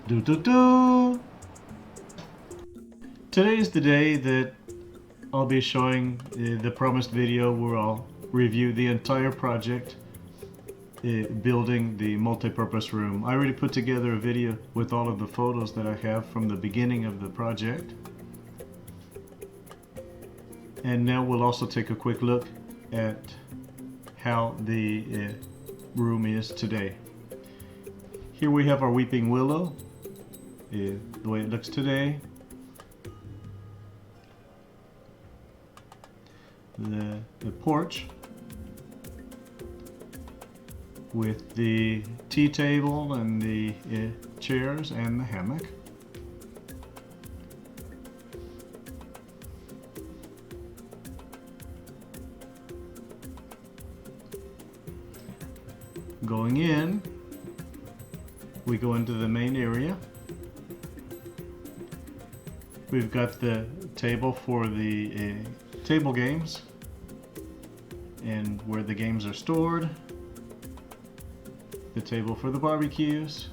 Do do do! Today is the day that I'll be showing the promised video where I'll review the entire project building the multi-purpose room. I already put together a video with all of the photos that I have from the beginning of the project. And now we'll also take a quick look at how the room is today. Here we have our weeping willow, the way it looks today. The porch with the tea table and the chairs and the hammock. Going in, we go into the main area. We've got the table for the table games and where the games are stored. The table for the barbecues.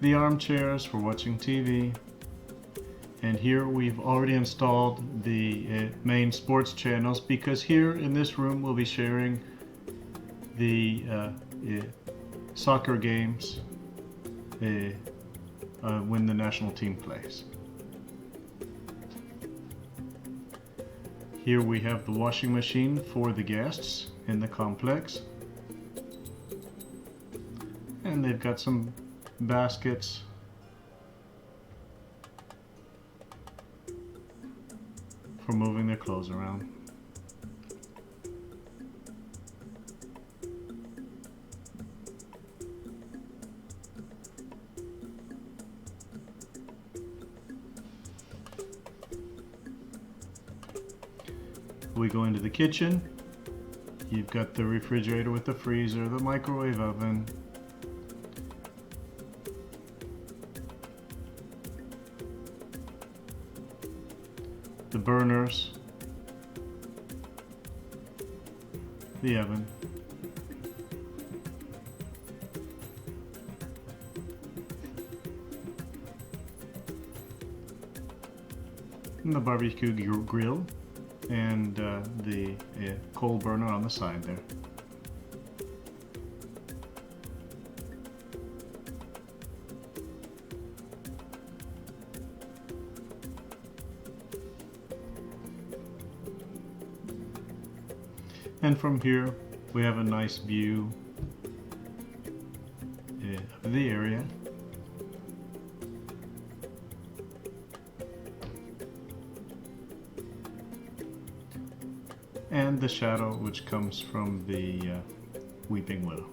The armchairs for watching TV. And here we've already installed the main sports channels, because here in this room we'll be sharing the soccer games when the national team plays. Here we have the washing machine for the guests in the complex. And they've got some baskets for moving their clothes around. We go into the kitchen. You've got the refrigerator with the freezer, the microwave oven, the burners, the oven, and the barbecue grill, and the coal burner on the side there. And from here we have a nice view of the area. And the shadow which comes from the weeping willow.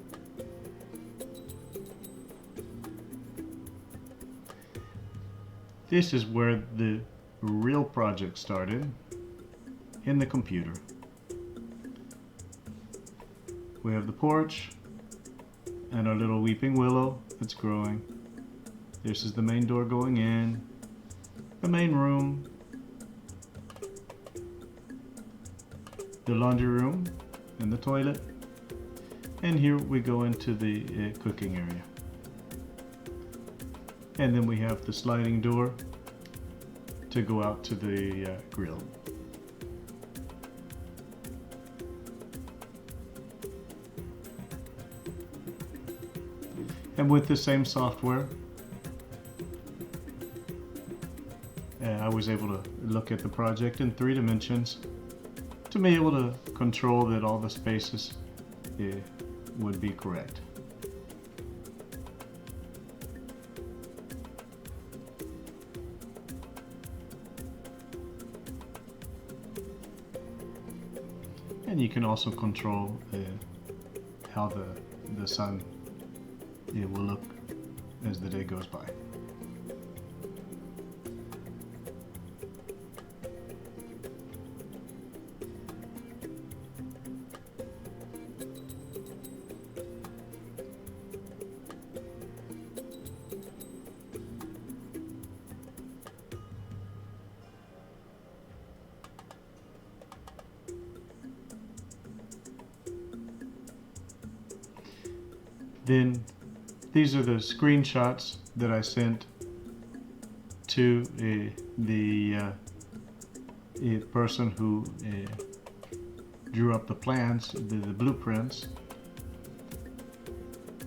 This is where the real project started, in the computer. We have the porch and our little weeping willow that's growing. This is the main door going in, the main room, the laundry room and the toilet, and here we go into the cooking area. And then we have the sliding door to go out to the grill. And with the same software, I was able to look at the project in 3 dimensions to be able to control that all the spaces would be correct. And you can also control how the sun will look as the day goes by. Then these are the screenshots that I sent to the person who drew up the plans, the blueprints,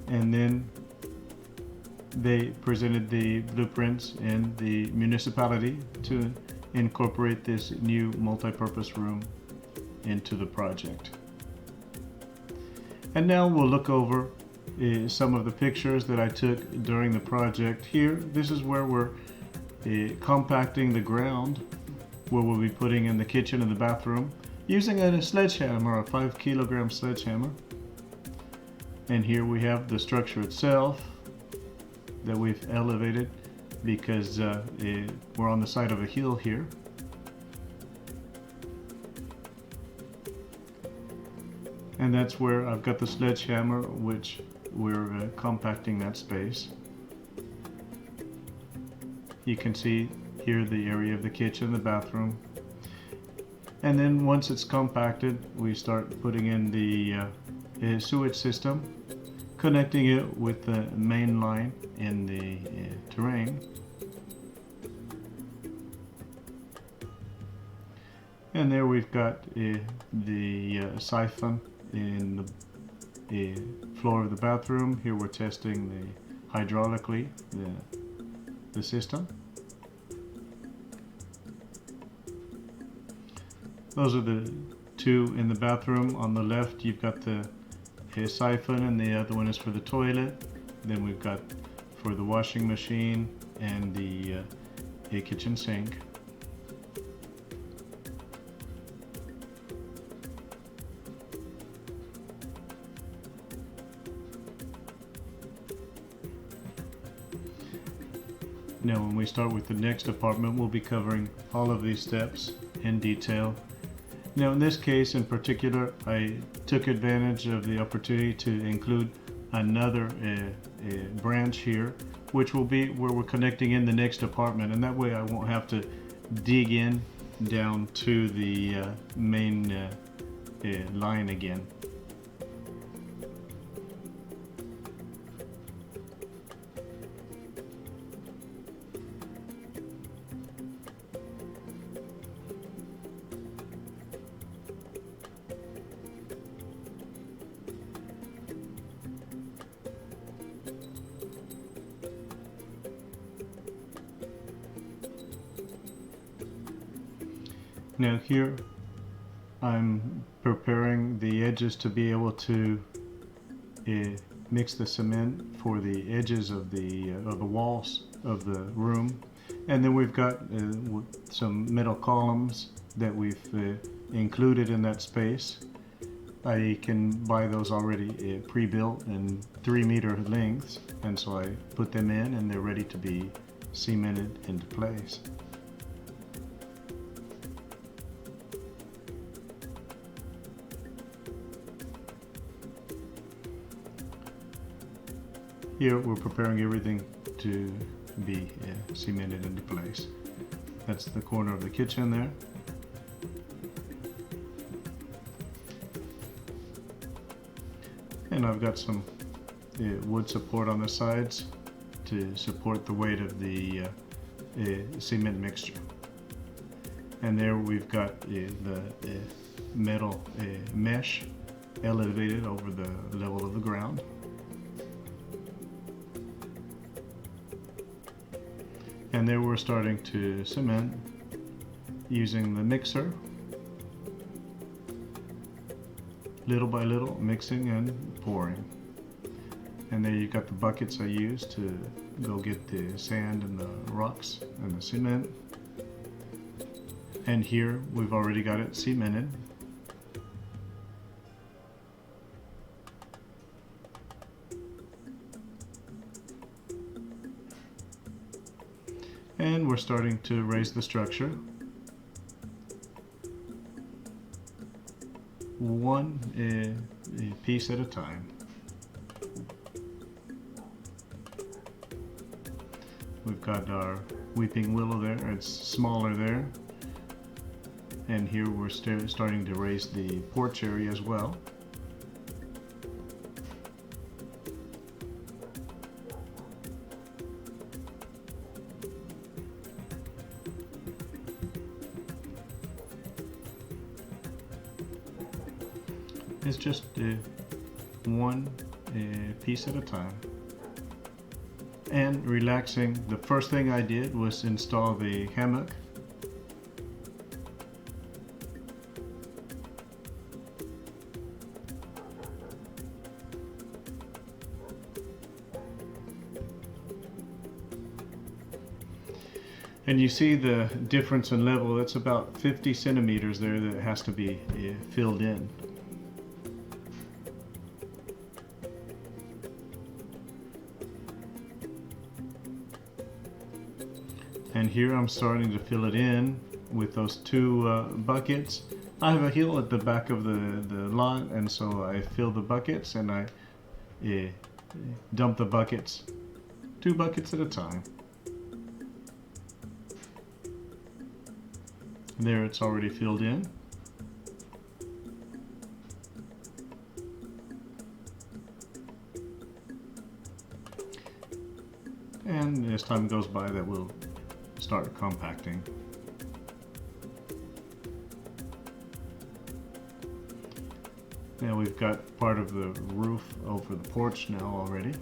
and then they presented the blueprints in the municipality to incorporate this new multi-purpose room into the project. And now we'll look over some of the pictures that I took during the project. Here, this is where we're compacting the ground, where we'll be putting in the kitchen and the bathroom using a sledgehammer, a 5 kilogram sledgehammer. And here we have the structure itself that we've elevated because we're on the side of a hill here. And that's where I've got the sledgehammer, which we're compacting that space. You can see here the area of the kitchen, the bathroom. And then once it's compacted, we start putting in the sewage system, connecting it with the main line in the terrain. And there we've got the siphon in the floor of the bathroom. Here we're testing the hydraulically the system. Those are the two in the bathroom. On the left you've got the siphon, and the other one is for the toilet. Then we've got for the washing machine and the kitchen sink. Now when we start with the next apartment, we'll be covering all of these steps in detail. Now in this case in particular, I took advantage of the opportunity to include another branch here, which will be where we're connecting in the next apartment, and that way I won't have to dig in down to the main line again. Now here I'm preparing the edges to be able to mix the cement for the edges of the walls of the room, and then we've got some metal columns that we've included in that space. I can buy those already pre-built in 3-meter lengths, and so I put them in and they're ready to be cemented into place. Here we're preparing everything to be cemented into place. That's the corner of the kitchen there. And I've got some wood support on the sides to support the weight of the cement mixture. And there we've got the metal mesh elevated over the level of the ground. And there we're starting to cement using the mixer, little by little, mixing and pouring. And there you've got the buckets I used to go get the sand and the rocks and the cement. And here we've already got it cemented. And we're starting to raise the structure one piece at a time. We've got our weeping willow there, it's smaller there. And here we're starting to raise the porch area as well. it's just one piece at a time. And relaxing, the first thing I did was install the hammock. And you see the difference in level. It's about 50 centimeters there that has to be filled in. And here I'm starting to fill it in with those two buckets. I have a hill at the back of the lot, and so I fill the buckets and I dump the buckets, 2 buckets at a time. There, it's already filled in. And as time goes by, that will start compacting. Now we've got part of the roof over the porch now already.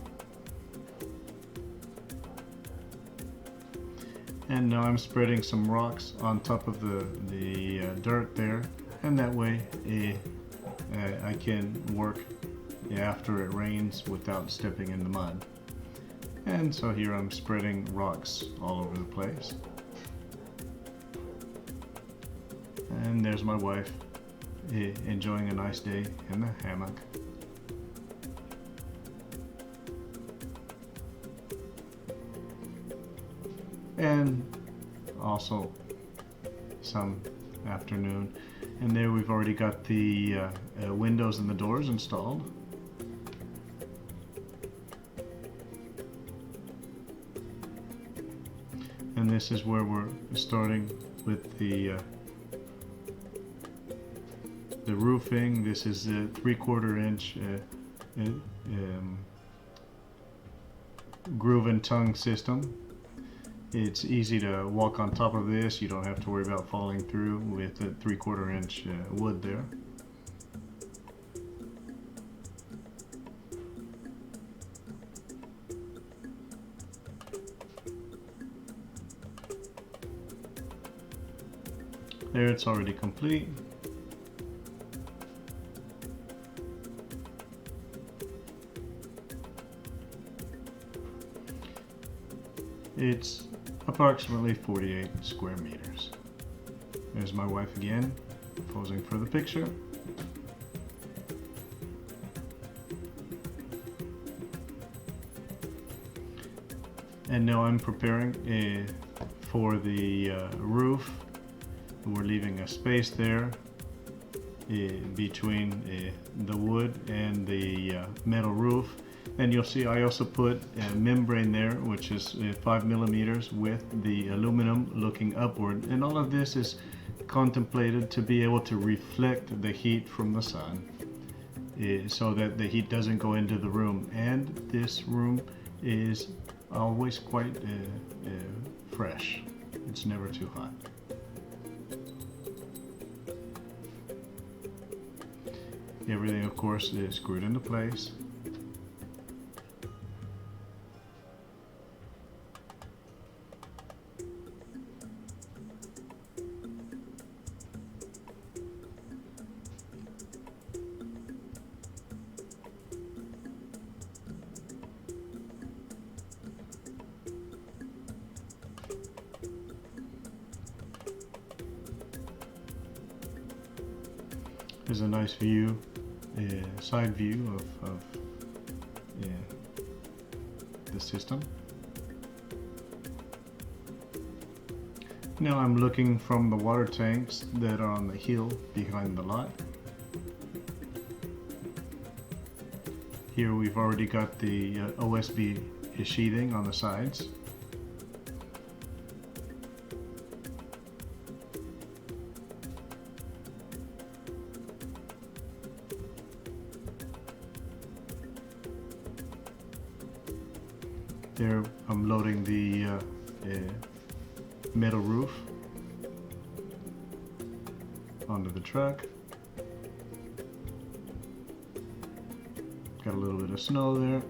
And now I'm spreading some rocks on top of the dirt there, and that way I can work after it rains without stepping in the mud. And so here I'm spreading rocks all over the place. And there's my wife enjoying a nice day in the hammock. And also some afternoon. And there we've already got the windows and the doors installed. And this is where we're starting with the roofing. This is a 3/4 inch groove and tongue system. It's easy to walk on top of this. You don't have to worry about falling through with a 3/4 inch wood there. There, it's already complete. It's approximately 48 square meters. There's my wife again, posing for the picture. And now I'm preparing for the roof. We're leaving a space there between the wood and the metal roof. And you'll see I also put a membrane there, which is 5 millimeters with the aluminum looking upward. And all of this is contemplated to be able to reflect the heat from the sun so that the heat doesn't go into the room. And this room is always quite fresh. It's never too hot. Everything, of course, is screwed into place. There's a nice view, side view of the system. Now I'm looking from the water tanks that are on the hill behind the lot. Here we've already got the OSB sheathing on the sides. There I'm loading the metal roof onto the truck. got a little bit of snow there.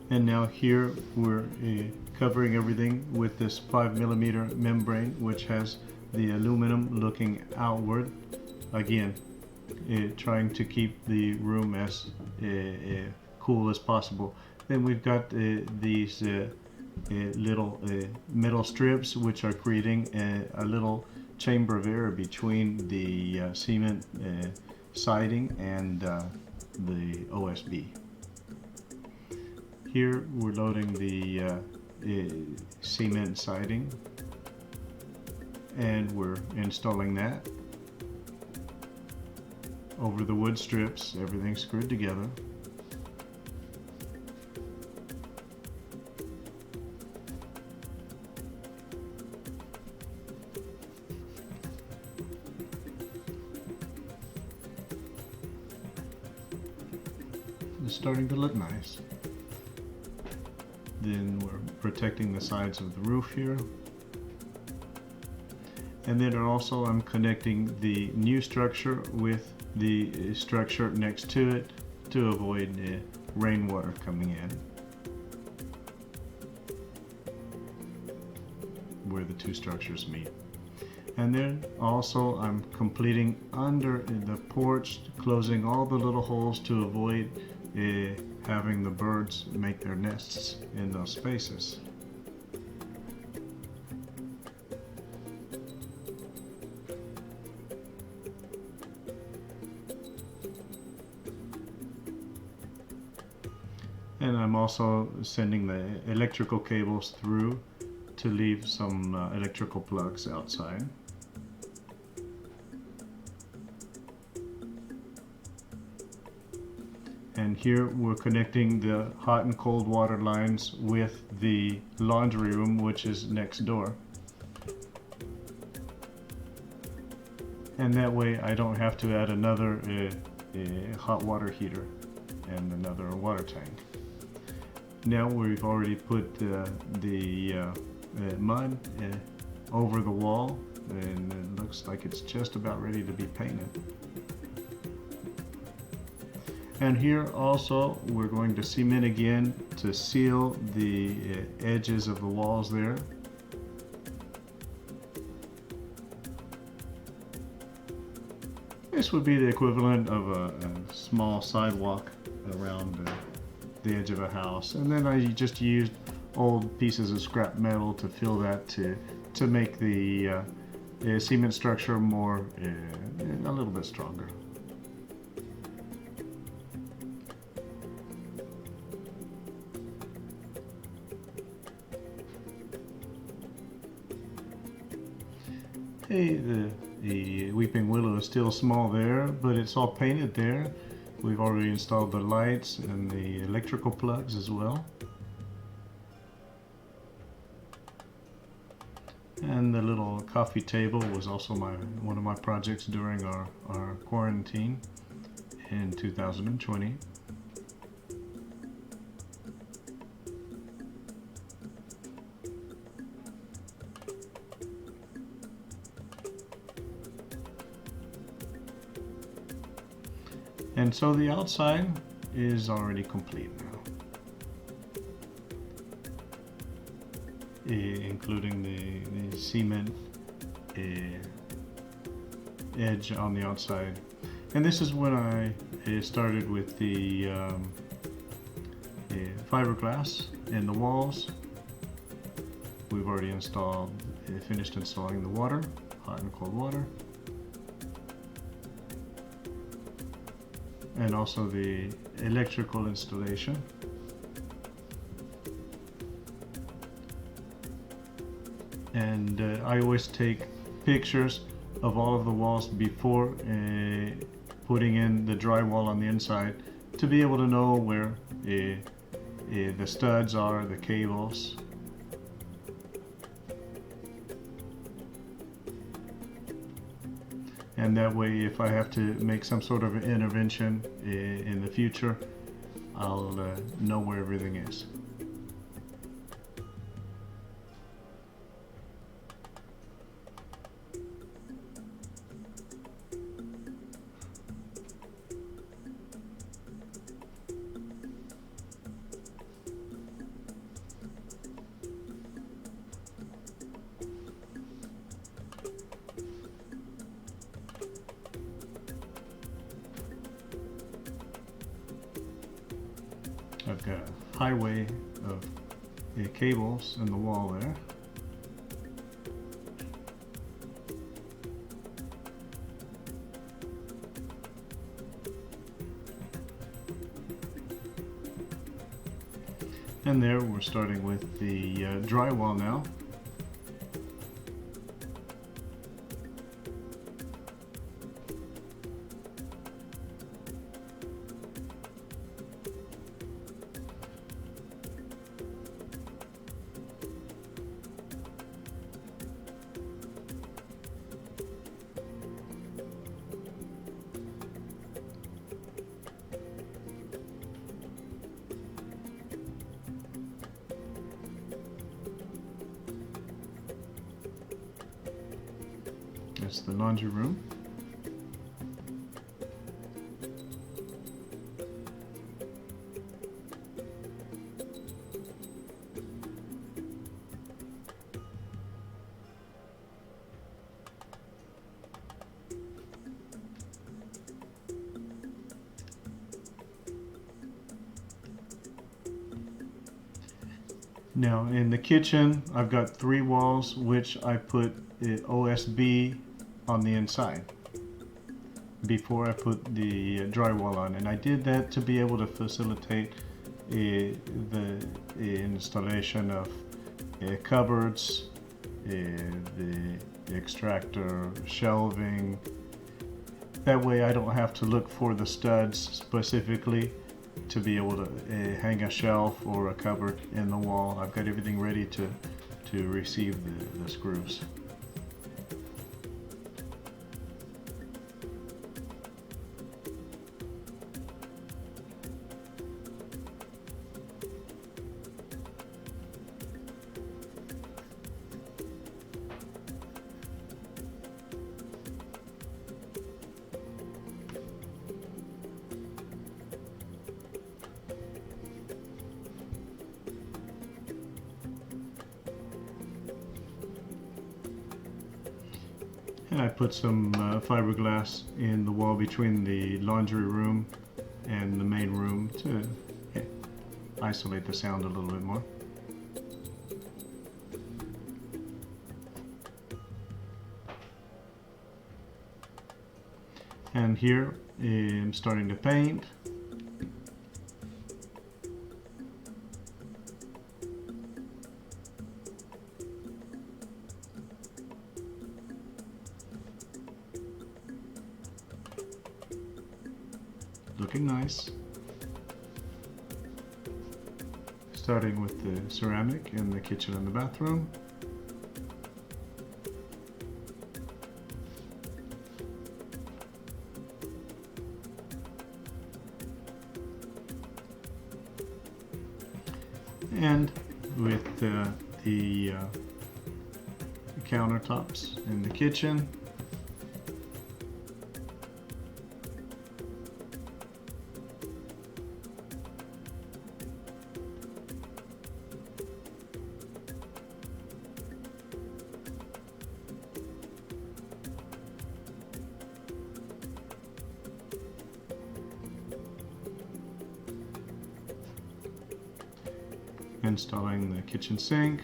And now here we're covering everything with this 5mm membrane, which has the aluminum looking outward. Again, trying to keep the room as cool as possible. Then we've got these little metal strips, which are creating a little chamber of air between the cement siding and the OSB. Here we're loading the cement siding, and we're installing that over the wood strips. Everything's screwed together. It's starting to look nice. Then we're protecting the sides of the roof here. And then also I'm connecting the new structure with the structure next to it to avoid rainwater coming in where the two structures meet. And then also I'm completing under the porch, closing all the little holes to avoid having the birds make their nests in those spaces. And I'm also sending the electrical cables through to leave some electrical plugs outside. And here we're connecting the hot and cold water lines with the laundry room, which is next door. And that way I don't have to add another hot water heater and another water tank. Now we've already put the mud over the wall, and it looks like it's just about ready to be painted. And here also we're going to cement again to seal the edges of the walls there. This would be the equivalent of a small sidewalk around the edge of a house. And then I just used old pieces of scrap metal to fill that to make the cement structure more, a little bit stronger. Hey, the weeping willow is still small there, but it's all painted there. We've already installed the lights and the electrical plugs as well. And the little coffee table was also one of my projects during our quarantine in 2020. And so the outside is already complete now, including the cement edge on the outside. And this is when I started with the fiberglass in the walls. We've already finished installing the water, hot and cold water. And also the electrical installation. And I always take pictures of all of the walls before putting in the drywall on the inside to be able to know where the studs are, the cables. And that way, if I have to make some sort of intervention in the future, I'll know where everything is. highway of cables in the wall there. And there we're starting with the drywall now. That's the laundry room. Now in the kitchen, I've got 3 walls which I put OSB on the inside before I put the drywall on, and I did that to be able to facilitate the installation of cupboards, the extractor, shelving. That way I don't have to look for the studs specifically to be able to hang a shelf or a cupboard in the wall. I've got everything ready to receive the screws. And I put some fiberglass in the wall between the laundry room and the main room to isolate the sound a little bit more. And here I'm starting to paint. Looking nice. Starting with the ceramic in the kitchen and the bathroom. And with the countertops in the kitchen. Installing the kitchen sink,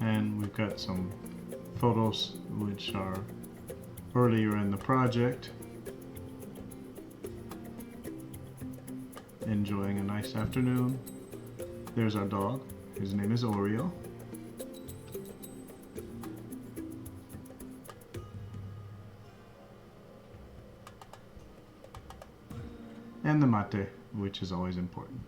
and we've got some photos which are earlier in the project. Enjoying a nice afternoon. There's our dog. His name is Oreo. And the mate, which is always important.